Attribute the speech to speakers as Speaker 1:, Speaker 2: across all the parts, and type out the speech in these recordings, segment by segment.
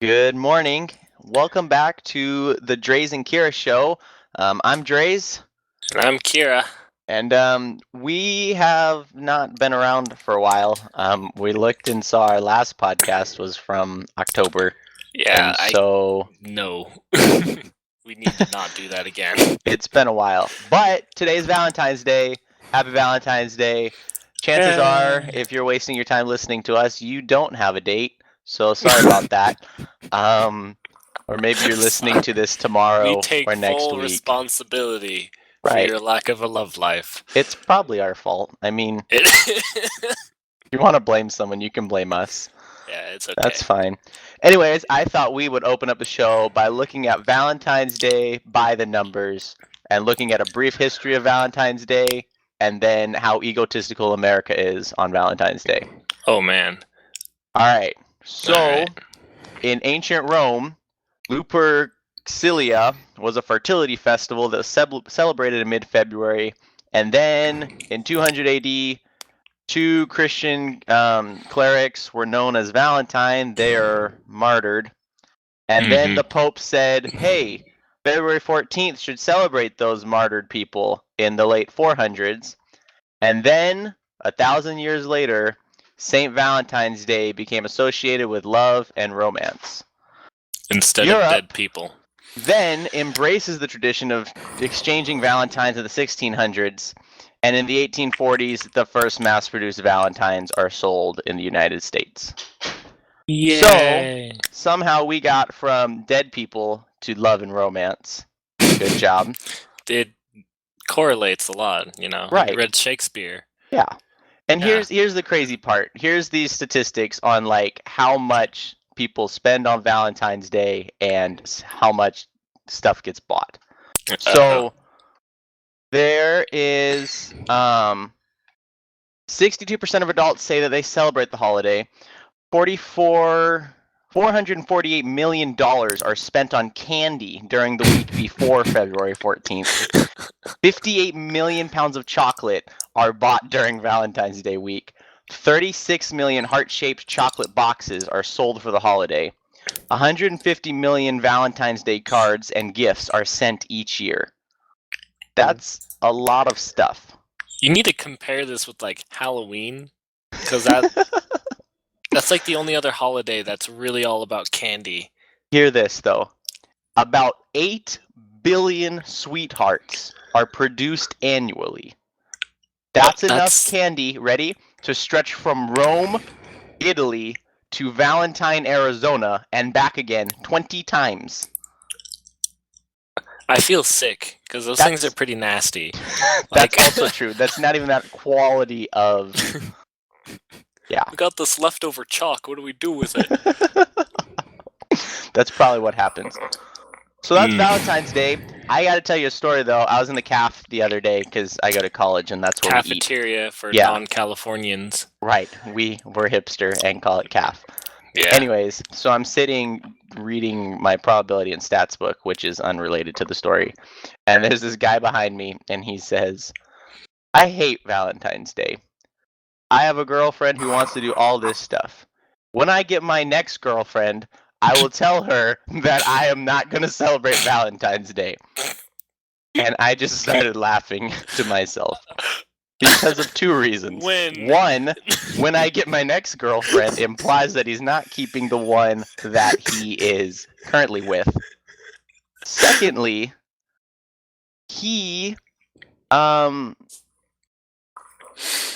Speaker 1: Good morning. Welcome back to the Draze and Kira show. I'm Draze,
Speaker 2: And I'm Kira.
Speaker 1: and we have not been around for a while. We looked and saw our last podcast was from October,
Speaker 2: Yeah,
Speaker 1: and so
Speaker 2: no. We need to not do that again.
Speaker 1: it's been a while. But today's Valentine's Day. Happy Valentine's Day. Chances are, if you're wasting your time listening to us, you don't have a date. So sorry about that. Or maybe you're listening to this tomorrow
Speaker 2: We take
Speaker 1: or next
Speaker 2: full
Speaker 1: week.
Speaker 2: responsibility for
Speaker 1: Right.
Speaker 2: your lack of a love life.
Speaker 1: It's probably our fault. I mean, if you want to blame someone, you can blame us.
Speaker 2: Yeah, it's okay.
Speaker 1: That's fine. Anyways, I thought we would open up the show by looking at Valentine's Day by the numbers and looking at a brief history of Valentine's Day and then how egotistical America is on Valentine's Day.
Speaker 2: Oh, man.
Speaker 1: All right. So, in ancient Rome, Lupercalia was a fertility festival that was celebrated in mid-February. And then in 200 AD, two Christian clerics were known as Valentine. They are martyred. And then the Pope said, hey, February 14th should celebrate those martyred people in the late 400s. And then, 1,000 years later, St. Valentine's Day became associated with love and romance.
Speaker 2: Instead
Speaker 1: Europe,
Speaker 2: of dead people.
Speaker 1: Then embraces the tradition of exchanging Valentines in the 1600s. And in the 1840s, the first mass-produced Valentines are sold in the United States.
Speaker 2: Yay.
Speaker 1: So, somehow we got from dead people to love and romance. Good job.
Speaker 2: It correlates a lot, you know.
Speaker 1: Right.
Speaker 2: I read Shakespeare.
Speaker 1: Yeah. And here's the crazy part. Here's these statistics on like how much people spend on Valentine's Day and how much stuff gets bought. So there is 62% of adults say that they celebrate the holiday. $448 million are spent on candy during the week before February 14th. 58 million pounds of chocolate are bought during Valentine's Day week. 36 million heart-shaped chocolate boxes are sold for the holiday. 150 million Valentine's Day cards and gifts are sent each year. That's a lot of stuff.
Speaker 2: You need to compare this with like Halloween, because that's like the only other holiday that's really all about candy.
Speaker 1: Hear this though. About 8 billion sweethearts are produced annually. That's enough candy, ready, to stretch from Rome, Italy, to Valentine, Arizona, and back again 20 times.
Speaker 2: I feel sick, because those things are pretty nasty.
Speaker 1: That's also true. That's not even that quality of... Yeah.
Speaker 2: We got this leftover chalk. What do we do with it?
Speaker 1: That's probably what happens. So that's Valentine's Day. I got to tell you a story, though. I was in the caf the other day because I go to college, and that's where we eat.
Speaker 2: Cafeteria for non-Californians.
Speaker 1: Right. We're hipster and call it caf.
Speaker 2: Yeah.
Speaker 1: Anyways, so I'm sitting reading my probability and stats book, which is unrelated to the story. And there's this guy behind me, and he says, I hate Valentine's Day. I have a girlfriend who wants to do all this stuff. When I get my next girlfriend, I will tell her that I am not going to celebrate Valentine's Day. And I just started laughing to myself. Because of two reasons. One, when I get my next girlfriend implies that he's not keeping the one that he is currently with. Secondly, he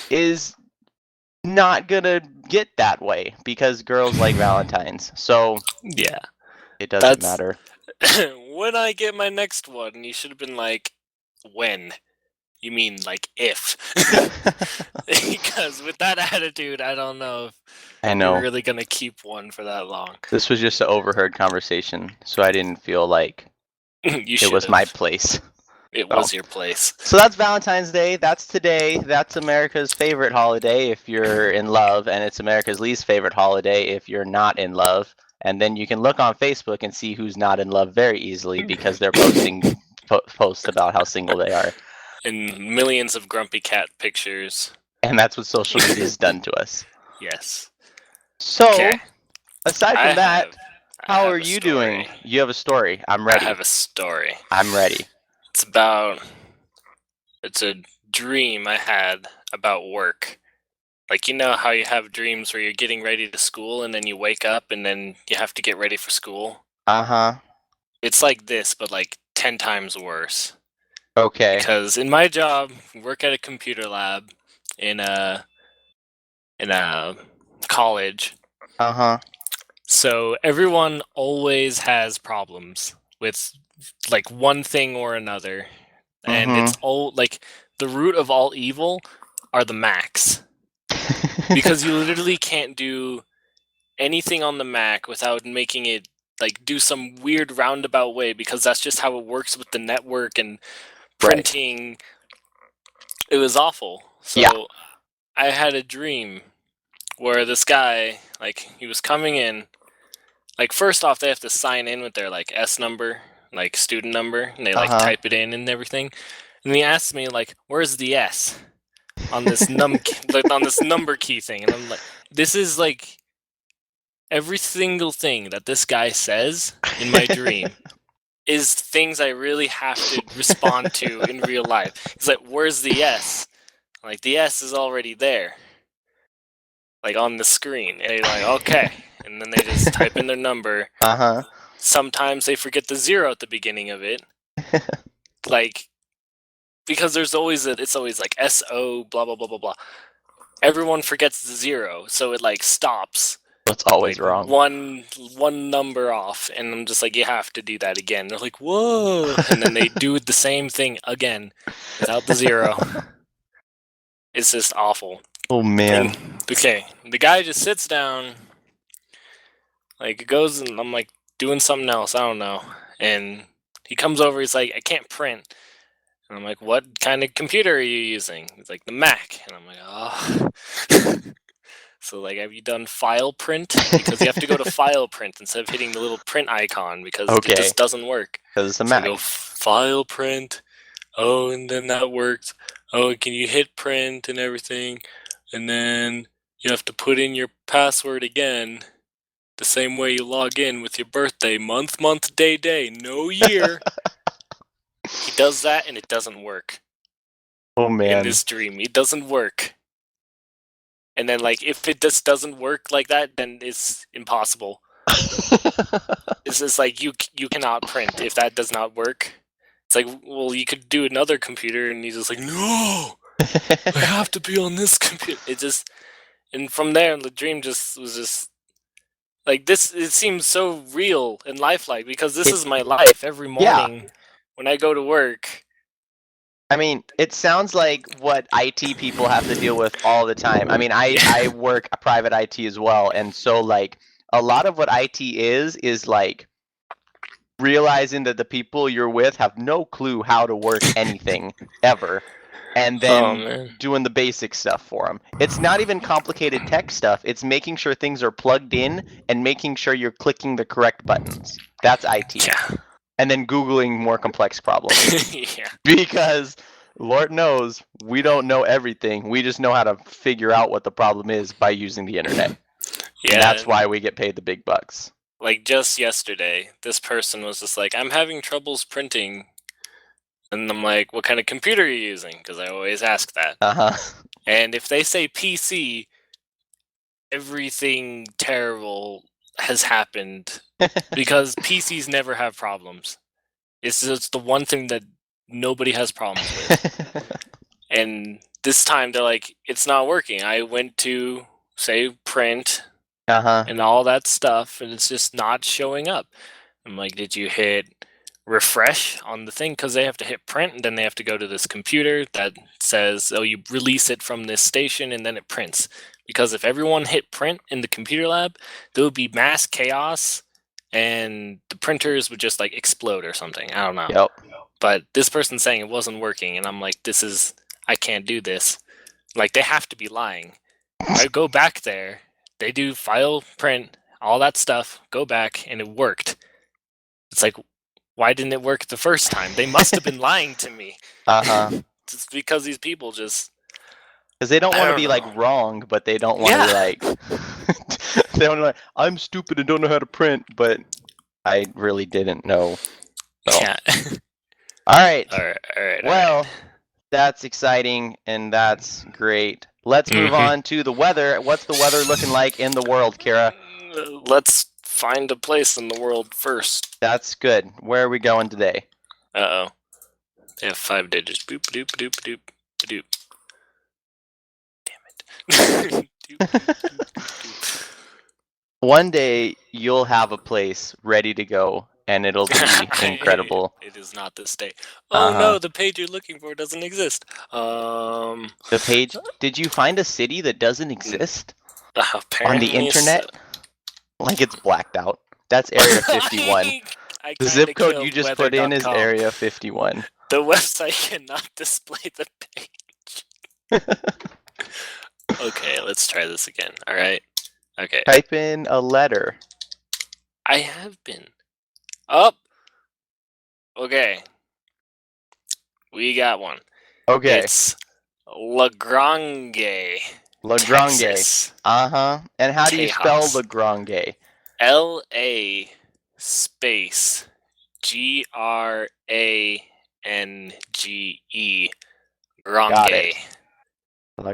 Speaker 1: is not gonna get that way because girls like Valentines. So
Speaker 2: yeah,
Speaker 1: it doesn't matter.
Speaker 2: When I get my next one, you should have been like, when? You mean like if? Because with that attitude, I don't know if you're really gonna keep one for that long.
Speaker 1: This was just an overheard conversation, so I didn't feel like it was my place.
Speaker 2: It was your place.
Speaker 1: So that's Valentine's Day. That's today. That's America's favorite holiday if you're in love, and it's America's least favorite holiday if you're not in love. And then you can look on Facebook and see who's not in love very easily because they're posting posts about how single they are.
Speaker 2: And millions of grumpy cat pictures.
Speaker 1: And that's what social media has done to us.
Speaker 2: Yes.
Speaker 1: So, aside from that, How are you doing? You have a story. I'm ready.
Speaker 2: I have a story.
Speaker 1: I'm ready.
Speaker 2: It's a dream I had about work. Like, you know how you have dreams where you're getting ready to school and then you wake up and then you have to get ready for school?
Speaker 1: Uh-huh.
Speaker 2: It's like this, but like 10 times worse.
Speaker 1: Okay.
Speaker 2: Because in my job, I work at a computer lab in a college.
Speaker 1: Uh-huh.
Speaker 2: So everyone always has problems with like one thing or another. And it's all like the root of all evil are the Macs. Because you literally can't do anything on the Mac without making it like do some weird roundabout way, because that's just how it works with the network and printing. Right. It was awful. So yeah. I had a dream where this guy, like, he was coming in. Like, first off, they have to sign in with their like S number, like student number, and they like type it in and everything. And he asked me like, "Where's the S on this on this number key thing?" And I'm like, "This is like every single thing that this guy says in my dream is things I really have to respond to in real life." He's like, "Where's the S?" I'm like, the S is already there, like on the screen. And they're like, "Okay." And then they just type in their number. Sometimes they forget the 0 at the beginning of it. Like, because it's always like SO blah blah blah blah blah. Everyone forgets the 0, so it like stops.
Speaker 1: That's always
Speaker 2: like,
Speaker 1: wrong.
Speaker 2: One number off, and I'm just like, you have to do that again. They're like, whoa, and then they do the same thing again without the 0. It's just awful.
Speaker 1: Oh man.
Speaker 2: Okay, the guy just sits down, like goes, and I'm like doing something else, I don't know, and he comes over. He's like, "I can't print." And I'm like, "What kind of computer are you using?" He's like, "The Mac." And I'm like, "Oh." So, like, have you done file print? Because you have to go to file print instead of hitting the little print icon, because it just doesn't work.
Speaker 1: Because it's a Mac.
Speaker 2: So go file print. Oh, and then that worked. Oh, can you hit print and everything? And then you have to put in your password again, the same way you log in with your birthday, month, day, no year. He does that, and it doesn't work.
Speaker 1: Oh man.
Speaker 2: In this dream, it doesn't work. And then, like, if it just doesn't work like that, then it's impossible. It's just like, you cannot print if that does not work. It's like, well, you could do another computer, and he's just like, "No, I have to be on this computer." It just, and from there, the dream was just like this. It seems so real and lifelike, because this is my life every morning when I go to work.
Speaker 1: I mean, it sounds like what IT people have to deal with all the time. I mean, I work private IT as well, and so like a lot of what IT is like realizing that the people you're with have no clue how to work anything ever, and then doing the basic stuff for them. It's not even complicated tech stuff. It's making sure things are plugged in and making sure you're clicking the correct buttons. That's IT.
Speaker 2: Yeah.
Speaker 1: And then Googling more complex problems. Because Lord knows we don't know everything. We just know how to figure out what the problem is by using the internet. And that's why we get paid the big bucks.
Speaker 2: Like, just yesterday, this person was just like, "I'm having troubles printing." And I'm like, "What kind of computer are you using?" Because I always ask that. And if they say PC, everything terrible has happened. Because PCs never have problems. It's just the one thing that nobody has problems with. And this time they're like, "It's not working." I went to, say, print and all that stuff, and it's just not showing up. I'm like, "Did you hit refresh on the thing?" Because they have to hit print, and then they have to go to this computer that says, "Oh, you release it from this station," and then it prints. Because if everyone hit print in the computer lab, there would be mass chaos, and the printers would just like explode or something. I don't know.
Speaker 1: Yep.
Speaker 2: But this person's saying it wasn't working, and I'm like, I can't do this. Like, they have to be lying. I go back there, they do file, print, all that stuff, go back, and it worked. It's like, why didn't it work the first time? They must have been lying to me. It's because these people just...
Speaker 1: Because they don't want to be, like, wrong, but they don't want to, like, They were like, I'm stupid and don't know how to print, but I really didn't know. So.
Speaker 2: Yeah.
Speaker 1: All right.
Speaker 2: Alright.
Speaker 1: Well, that's exciting and that's great. Let's move on to the weather. What's the weather looking like in the world, Kira?
Speaker 2: Let's find a place in the world first.
Speaker 1: That's good. Where are we going today?
Speaker 2: Uh-oh. They have 5 digits. Boop, doop, doop, doop, doop. Damn it. Doop, doop, doop.
Speaker 1: One day you'll have a place ready to go and it'll be incredible.
Speaker 2: It is not this day. Oh no, the page you're looking for doesn't exist.
Speaker 1: The page? Did you find a city that doesn't exist
Speaker 2: on
Speaker 1: the internet? Like it's blacked out. That's Area 51. The zip code you just put in is Area 51.
Speaker 2: The website cannot display the page. Okay, let's try this again. All right. Okay.
Speaker 1: Type in a letter.
Speaker 2: I have been. Up. Okay. We got one.
Speaker 1: Okay.
Speaker 2: It's Grange.
Speaker 1: Texas. And how do you spell Grange?
Speaker 2: LA space GRANGE. Grange.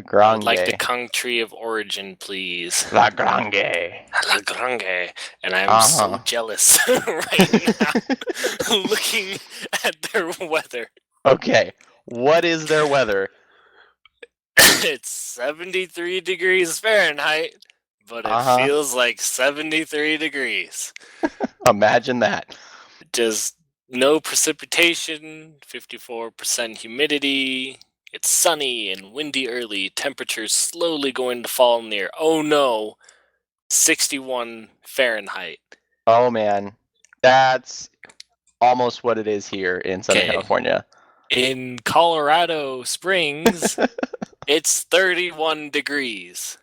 Speaker 1: Grange.
Speaker 2: Like the country of origin, please.
Speaker 1: Grange.
Speaker 2: Grange. And I'm so jealous right now looking at their weather.
Speaker 1: Okay. What is their weather?
Speaker 2: It's 73 degrees Fahrenheit, but it feels like 73 degrees.
Speaker 1: Imagine that.
Speaker 2: Just no precipitation, 54% humidity. It's sunny and windy early. Temperatures slowly going to fall near, oh no, 61 Fahrenheit.
Speaker 1: Oh man, that's almost what it is here in Southern California.
Speaker 2: In Colorado Springs, it's 31 degrees.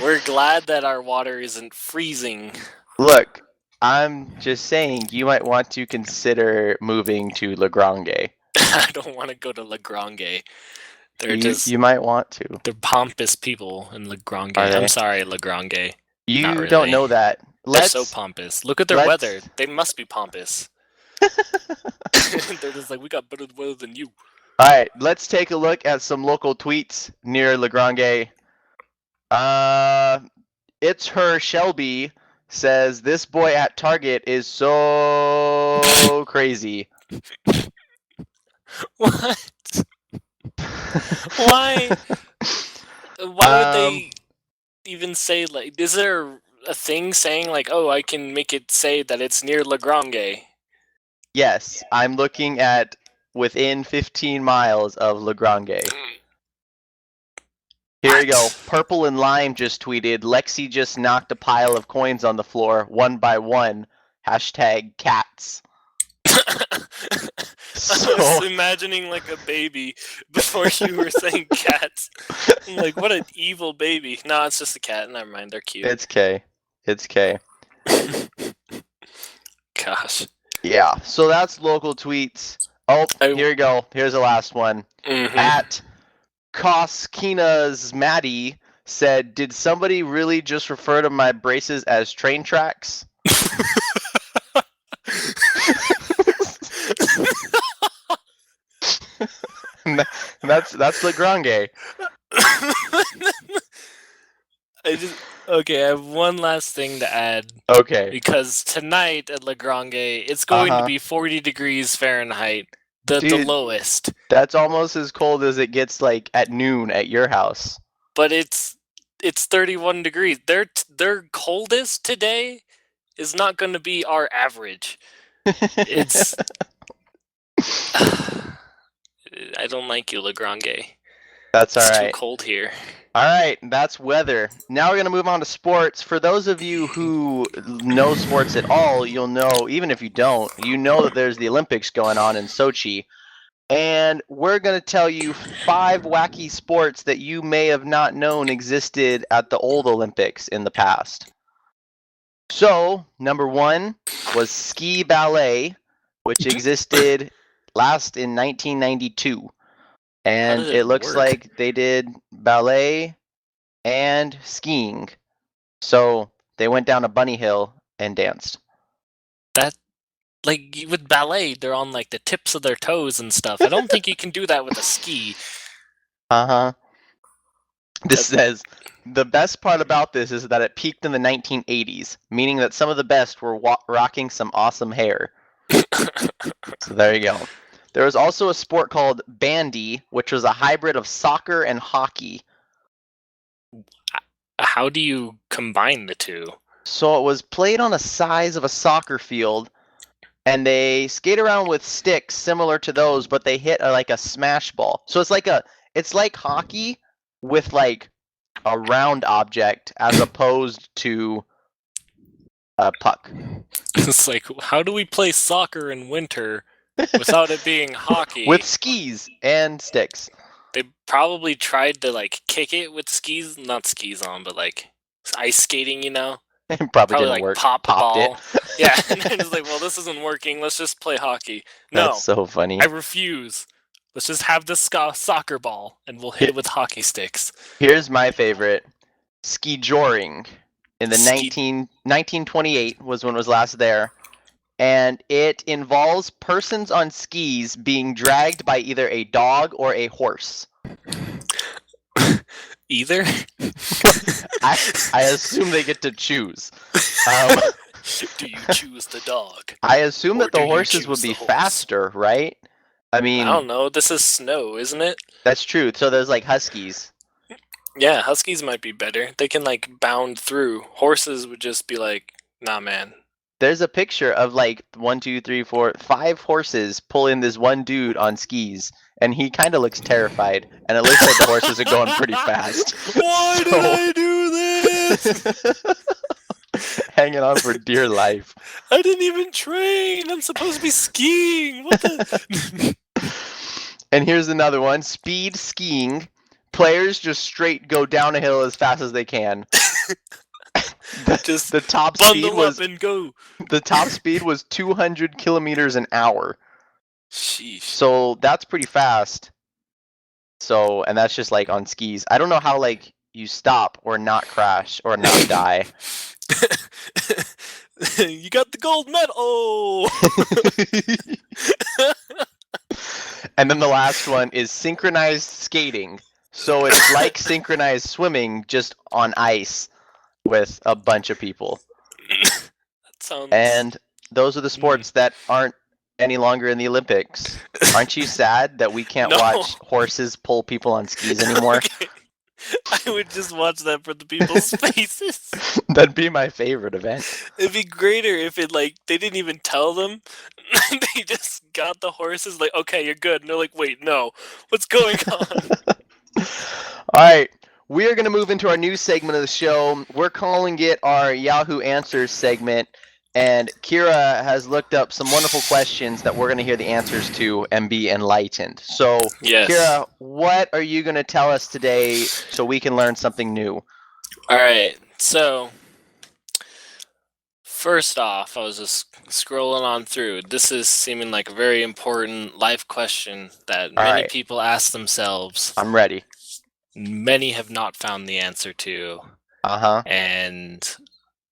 Speaker 2: We're glad that our water isn't freezing.
Speaker 1: Look, I'm just saying you might want to consider moving to Grange.
Speaker 2: I don't want to go to Grange.
Speaker 1: You might want to.
Speaker 2: They're pompous people in Grange. I'm sorry, Grange.
Speaker 1: You don't know that.
Speaker 2: They're so pompous. Look at their weather. They must be pompous. They're just like, we got better weather than you.
Speaker 1: All right, let's take a look at some local tweets near Grange. It's her Shelby says this boy at Target is so crazy.
Speaker 2: What? Why? Why would they even say, like, is there a thing saying, like, oh, I can make it say that it's near Grange?
Speaker 1: Yes, I'm looking at within 15 miles of Grange. Here you go. Purple and Lime just tweeted, Lexi just knocked a pile of coins on the floor, one by one. #cats.
Speaker 2: I was imagining like a baby before you were saying cats. I'm like, what an evil baby. No, it's just a cat. Never mind, they're cute.
Speaker 1: It's K.
Speaker 2: Gosh.
Speaker 1: Yeah, so that's local tweets. Oh, here we go. Here's the last one. At Koskina's Maddie said, did somebody really just refer to my braces as train tracks? That's Grange.
Speaker 2: Okay, I have one last thing to add.
Speaker 1: Okay.
Speaker 2: Because tonight at Grange, it's going to be 40 degrees Fahrenheit, the lowest.
Speaker 1: That's almost as cold as it gets like at noon at your house.
Speaker 2: But it's 31 degrees. Their coldest today is not going to be our average. It's I don't like you, Grange.
Speaker 1: That's all right.
Speaker 2: It's too cold here.
Speaker 1: All right, that's weather. Now we're going to move on to sports. For those of you who know sports at all, you'll know, even if you don't, you know that there's the Olympics going on in Sochi. And we're going to tell you 5 wacky sports that you may have not known existed at the old Olympics in the past. So, number 1 was ski ballet, which existed last in 1992. And it looks like they did ballet and skiing. So they went down a bunny hill and danced.
Speaker 2: That, like, with ballet, they're on, like, the tips of their toes and stuff. I don't think you can do that with a ski.
Speaker 1: Uh-huh. This says, the best part about this is that it peaked in the 1980s, meaning that some of the best were rocking some awesome hair. So there you go. There was also a sport called bandy, which was a hybrid of soccer and hockey.
Speaker 2: How do you combine the two?
Speaker 1: So it was played on the size of a soccer field, and they skate around with sticks similar to those, but they hit like a smash ball. So it's like hockey with like a round object as opposed to a puck.
Speaker 2: It's like, how do we play soccer in winter without it being hockey?
Speaker 1: With skis and sticks.
Speaker 2: They probably tried to like kick it with skis, not skis on, but like ice skating, you know?
Speaker 1: Probably didn't
Speaker 2: like
Speaker 1: work.
Speaker 2: Popped the ball.
Speaker 1: It.
Speaker 2: Yeah, and then it's like, well, this isn't working. Let's just play hockey. No,
Speaker 1: that's so funny.
Speaker 2: I refuse. Let's just have this soccer ball, and we'll hit it with hockey sticks.
Speaker 1: Here's my favorite. Ski joring. In the 1928 was when it was last there. And it involves persons on skis being dragged by either a dog or a horse.
Speaker 2: Either?
Speaker 1: I assume they get to choose.
Speaker 2: Do you choose the dog?
Speaker 1: I assume that the horses would be faster, right? I mean,
Speaker 2: I don't know. This is snow, isn't it?
Speaker 1: That's true. So there's like huskies.
Speaker 2: Yeah, huskies might be better. They can like bound through. Horses would just be like, nah, man.
Speaker 1: There's a picture of like 1, 2, 3, 4, 5 horses pulling this one dude on skis, and he kind of looks terrified. And it looks like the horses are going pretty fast.
Speaker 2: Why did I do this?
Speaker 1: Hanging on for dear life.
Speaker 2: I didn't even train. I'm supposed to be skiing. What the?
Speaker 1: And here's another one. Speed skiing. Players just straight go down a hill as fast as they can. The top speed was
Speaker 2: up and go.
Speaker 1: The top speed was 200 kilometers an hour.
Speaker 2: Sheesh.
Speaker 1: So that's pretty fast. So, and that's just like on skis. I don't know how like you stop or not crash or not die.
Speaker 2: You got the gold medal.
Speaker 1: And then the last one is synchronized skating. So it's like synchronized swimming, just on ice with a bunch of people.
Speaker 2: That sounds...
Speaker 1: And those are the sports that aren't any longer in the Olympics. Aren't you sad that we can't watch horses pull people on skis anymore?
Speaker 2: Okay. I would just watch that for the people's faces.
Speaker 1: That'd be my favorite event.
Speaker 2: It'd be greater if it like they didn't even tell them. They just got the horses like, okay, you're good. And they're like, wait, no. What's going on?
Speaker 1: All right. We are going to move into our new segment of the show. We're calling it our Yahoo Answers segment. And Kira has looked up some wonderful questions that we're going to hear the answers to and be enlightened. So, yes. Kira, what are you going to tell us today so we can learn something new?
Speaker 2: All right. So, first off, I was just scrolling on through. This is seeming like a very important life question that many people ask themselves.
Speaker 1: I'm ready.
Speaker 2: Many have not found the answer to.
Speaker 1: Uh-huh.
Speaker 2: And...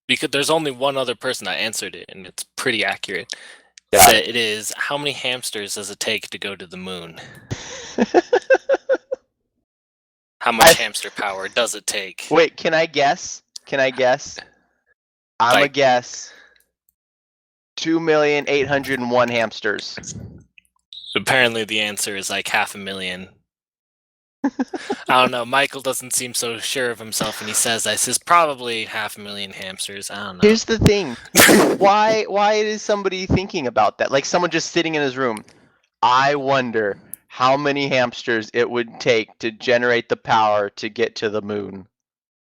Speaker 2: because there's only one other person that answered it, and it's pretty accurate. So it is, how many hamsters does it take to go to the moon? How much hamster power does it take?
Speaker 1: Wait, can I guess? I'm a guess. 2,801,000 hamsters.
Speaker 2: Apparently the answer is like 500,000. I don't know. Michael doesn't seem so sure of himself, and he says this is probably 500,000 hamsters. I don't know.
Speaker 1: Here's the thing. Why is somebody thinking about that? Like someone just sitting in his room. I wonder how many hamsters it would take to generate the power to get to the moon.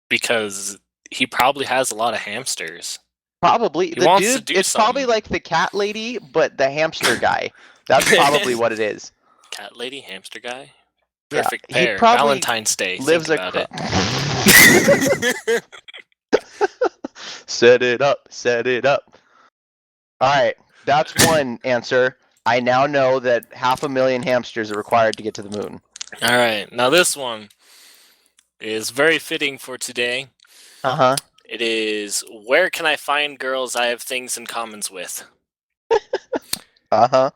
Speaker 2: Because he probably has a lot of hamsters.
Speaker 1: Probably. The dude, it's probably like the cat lady, but the hamster guy. That's probably what it is.
Speaker 2: Cat lady, hamster guy? Perfect pair.
Speaker 1: He probably
Speaker 2: Valentines Day.
Speaker 1: Lives
Speaker 2: about it.
Speaker 1: Set it up. All right, that's one answer. I now know that 500,000 hamsters are required to get to the moon.
Speaker 2: All right, now this one is very fitting for today.
Speaker 1: Uh-huh.
Speaker 2: It is, where can I find girls I have things in common with?
Speaker 1: Uh-huh.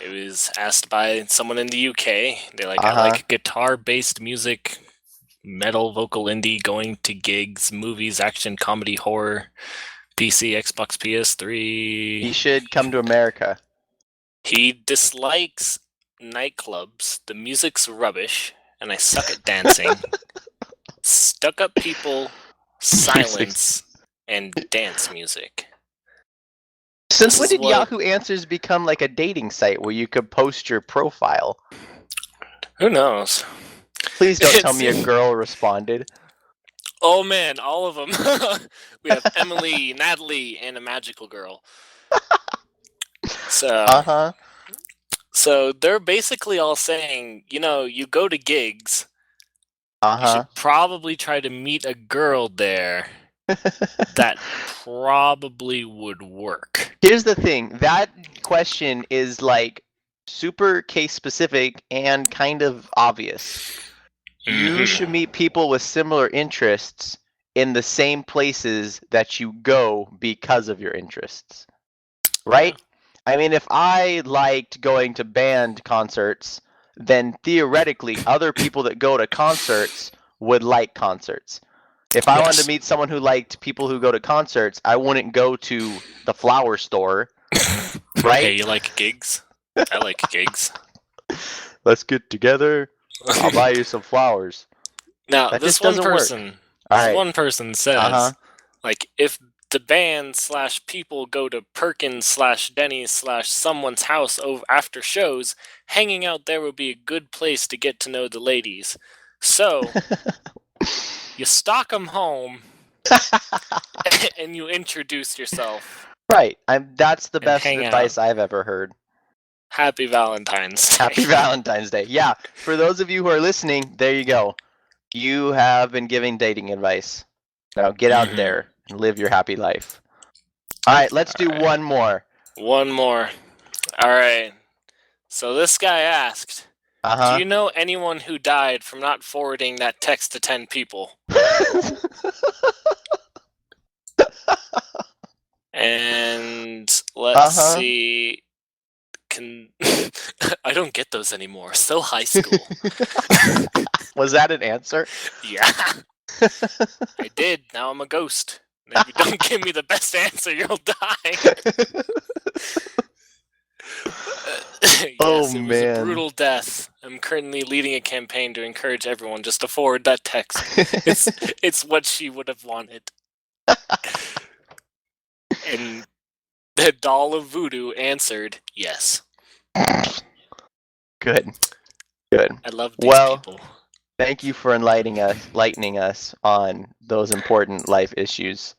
Speaker 2: It was asked by someone in the UK. They're like,
Speaker 1: Uh-huh.
Speaker 2: I like guitar-based music, metal, vocal, indie, going to gigs, movies, action, comedy, horror, PC, Xbox, PS3.
Speaker 1: He should come to America.
Speaker 2: He dislikes nightclubs. The music's rubbish, and I suck at dancing. Stuck-up people, silence, and dance music.
Speaker 1: Since when did Yahoo Answers become like a dating site where you could post your profile?
Speaker 2: Who knows?
Speaker 1: Please don't tell me a girl responded.
Speaker 2: Oh man, all of them. We have Emily, Natalie, and a magical girl. So, so they're basically all saying, you go to gigs. You should probably try to meet a girl there. That probably would work.
Speaker 1: Here's the thing. That question is like super case specific and kind of obvious. Mm-hmm. You should meet people with similar interests in the same places that you go because of your interests. Right? Yeah. I mean, if I liked going to band concerts, then theoretically other people that go to concerts would like concerts. If I wanted to meet someone who liked people who go to concerts, I wouldn't go to the flower store, right?
Speaker 2: Okay, you like gigs? I like gigs.
Speaker 1: Let's get together. I'll buy you some flowers.
Speaker 2: Now, this one person says, like, if the band / people go to Perkins / Denny's / someone's house after shows, hanging out there would be a good place to get to know the ladies. So... you stalk them home, and you introduce yourself.
Speaker 1: Right. That's the best advice I've ever heard.
Speaker 2: Happy Valentine's Day.
Speaker 1: Happy Valentine's Day. Yeah. For those of you who are listening, there you go. You have been giving dating advice. Now get out there and live your happy life. All right. Let's do one more.
Speaker 2: One more. All right. So this guy asked... Do you know anyone who died from not forwarding that text to 10 people? And let's see. I don't get those anymore. Still high school.
Speaker 1: Was that an answer?
Speaker 2: Yeah. I did. Now I'm a ghost. And if you don't give me the best answer, you'll die. Yes, it was a brutal death. I'm currently leading a campaign to encourage everyone just to forward that text. It's what she would have wanted. And the doll of voodoo answered yes.
Speaker 1: Good.
Speaker 2: I love these people.
Speaker 1: Thank you for enlightening us on those important life issues.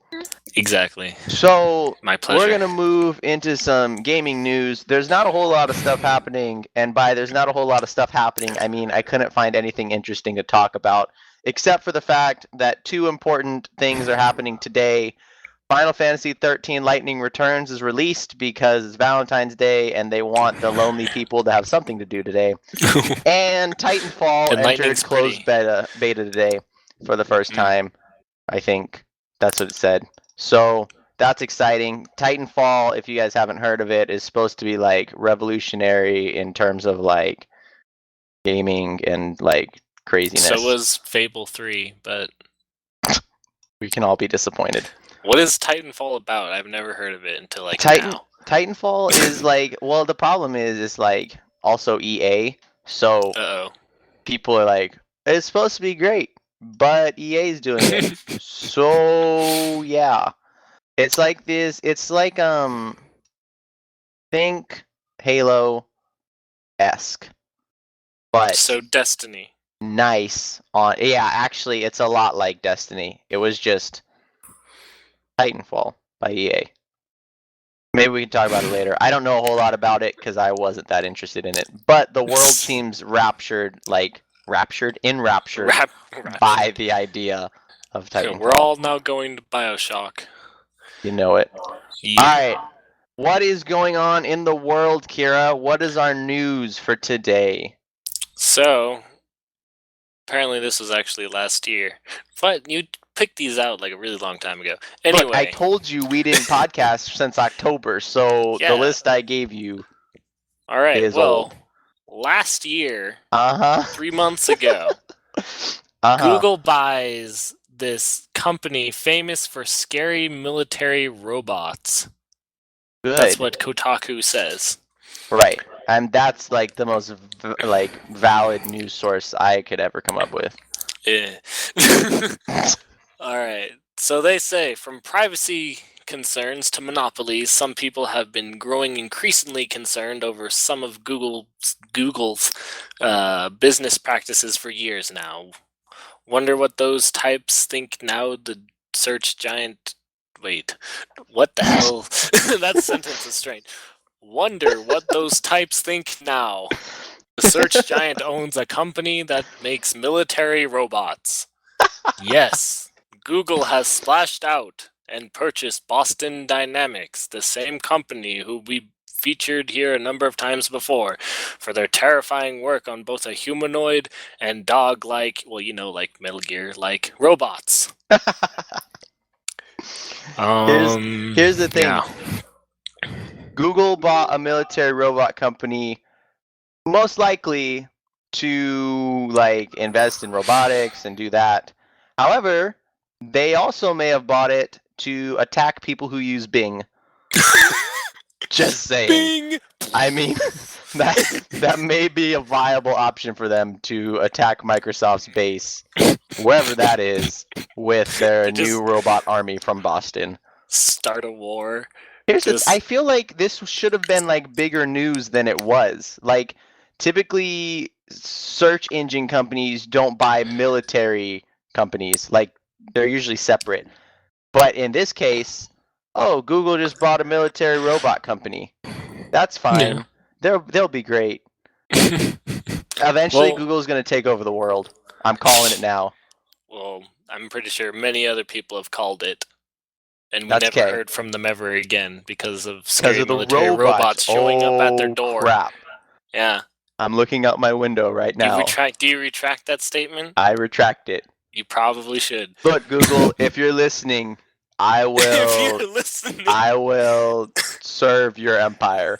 Speaker 2: Exactly.
Speaker 1: So,
Speaker 2: my pleasure.
Speaker 1: We're going to move into some gaming news. There's not a whole lot of stuff happening, and by there's not a whole lot of stuff happening, I mean I couldn't find anything interesting to talk about, except for the fact that two important things are happening today. Final Fantasy XIII Lightning Returns is released because it's Valentine's Day, and they want the lonely people to have something to do today. And Titanfall entered closed beta today for the first time. I think that's what it said. So that's exciting. Titanfall, if you guys haven't heard of it, is supposed to be like revolutionary in terms of like gaming and like craziness.
Speaker 2: So was Fable 3, but
Speaker 1: we can all be disappointed.
Speaker 2: What is Titanfall about? I've never heard of it until like now.
Speaker 1: Titanfall is like, well, the problem is it's like also EA. So people are like, it's supposed to be great, but EA's doing it. So yeah, it's like this. It's like think Halo-esque, but
Speaker 2: so Destiny.
Speaker 1: Nice on actually, it's a lot like Destiny. It was just Titanfall by EA. Maybe we can talk about it later. I don't know a whole lot about it because I wasn't that interested in it. But the world seems enraptured by the idea of Titanfall.
Speaker 2: We're all now going to BioShock.
Speaker 1: You know it.
Speaker 2: Yeah.
Speaker 1: All right. What is going on in the world, Kira? What is our news for today?
Speaker 2: So, apparently this was actually last year. But picked these out like a really long time ago. Anyway,
Speaker 1: look, I told you we didn't podcast since October, so the list I gave you.
Speaker 2: All right.
Speaker 1: Is old.
Speaker 2: Last year, 3 months ago, Google buys this company famous for scary military robots.
Speaker 1: Good.
Speaker 2: That's what Kotaku says.
Speaker 1: Right. And that's like the most valid news source I could ever come up with.
Speaker 2: Yeah. All right. So they say, from privacy concerns to monopolies, some people have been growing increasingly concerned over some of Google's business practices for years now. Wonder what those types think now. The search giant. Wait, what the hell? That sentence is strange. Wonder what those types think now. The search giant owns a company that makes military robots. Yes, Google has splashed out and purchased Boston Dynamics, the same company who we featured here a number of times before, for their terrifying work on both a humanoid and dog-like, like Metal Gear-like robots.
Speaker 1: Here's the thing. Yeah. Google bought a military robot company, most likely to invest in robotics and do that. However, they also may have bought it to attack people who use Bing. Just saying.
Speaker 2: Bing!
Speaker 1: I mean, that may be a viable option for them to attack Microsoft's base, wherever that is, with their new robot army from Boston.
Speaker 2: Start a war.
Speaker 1: I feel like this should have been bigger news than it was. Typically, search engine companies don't buy military companies. They're usually separate. But in this case, Google just bought a military robot company. That's fine. Yeah. They'll be great. Eventually, Google's going to take over the world. I'm calling it now.
Speaker 2: Well, I'm pretty sure many other people have called it. And we never heard from them ever again because of scary military robots showing up at their door.
Speaker 1: Crap.
Speaker 2: Yeah.
Speaker 1: I'm looking out my window right now.
Speaker 2: Do you retract that statement?
Speaker 1: I retract it.
Speaker 2: You probably should.
Speaker 1: Look, Google, if you're listening, I will.
Speaker 2: If you're listening,
Speaker 1: I will serve your empire.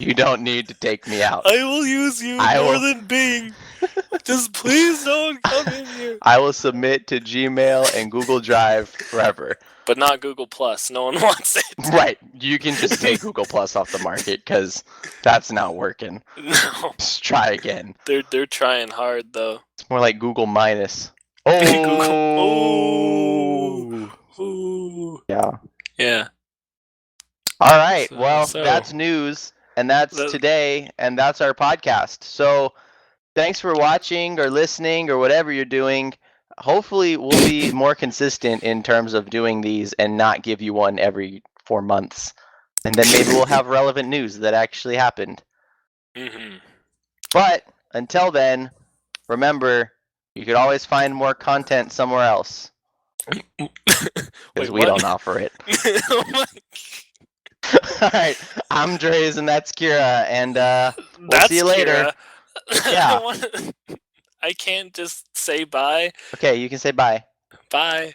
Speaker 1: You don't need to take me out.
Speaker 2: I will use you more than Bing. Just please don't come in here.
Speaker 1: I will submit to Gmail and Google Drive forever.
Speaker 2: But not Google Plus. No one wants it.
Speaker 1: Right. You can just take Google Plus off the market because that's not working.
Speaker 2: No.
Speaker 1: Just try again.
Speaker 2: They're trying hard though.
Speaker 1: It's more like Google minus.
Speaker 2: Oh.
Speaker 1: Google. Yeah.
Speaker 2: Yeah.
Speaker 1: All right. That's news, and that's today, and that's our podcast. So, thanks for watching or listening or whatever you're doing. Hopefully, we'll be more consistent in terms of doing these and not give you one every 4 months. And then maybe we'll have relevant news that actually happened.
Speaker 2: Mm-hmm.
Speaker 1: But until then, remember, you could always find more content somewhere else. Because we don't offer it.
Speaker 2: Oh my.
Speaker 1: All right. I'm Draze, and that's Kira. And we'll see you later.
Speaker 2: Yeah. I can't just say bye.
Speaker 1: Okay, you can say bye.
Speaker 2: Bye.